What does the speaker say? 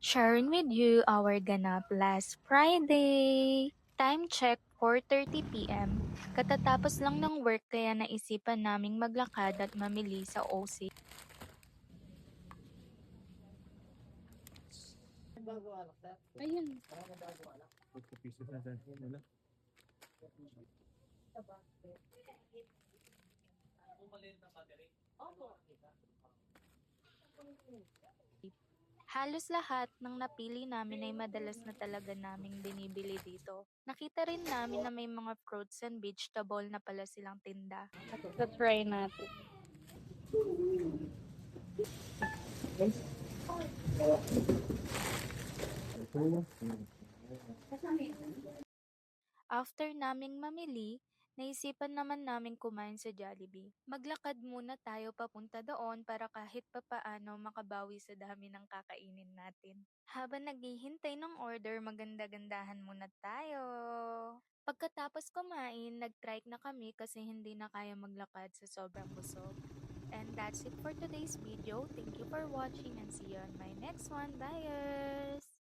Sharing with you our ganap last Friday. Time check 4:30 p.m. Katatapos lang ng work kaya naisipan naming maglakad at mamili sa OC. Ayun. Halos lahat ng napili namin ay madalas na talaga naming binibili dito. Nakita rin namin na may mga fruits and vegetable na pala silang tinda. Try natin. After naming mamili, naisipan naman namin kumain sa Jollibee. Maglakad muna tayo papunta doon para kahit papaano makabawi sa dami ng kakainin natin. Habang naghihintay ng order, maganda-gandahan muna tayo. Pagkatapos kumain, nag-trike na kami kasi hindi na kaya maglakad sa sobrang busog. And that's it for today's video. Thank you for watching and see you on my next one. Bye!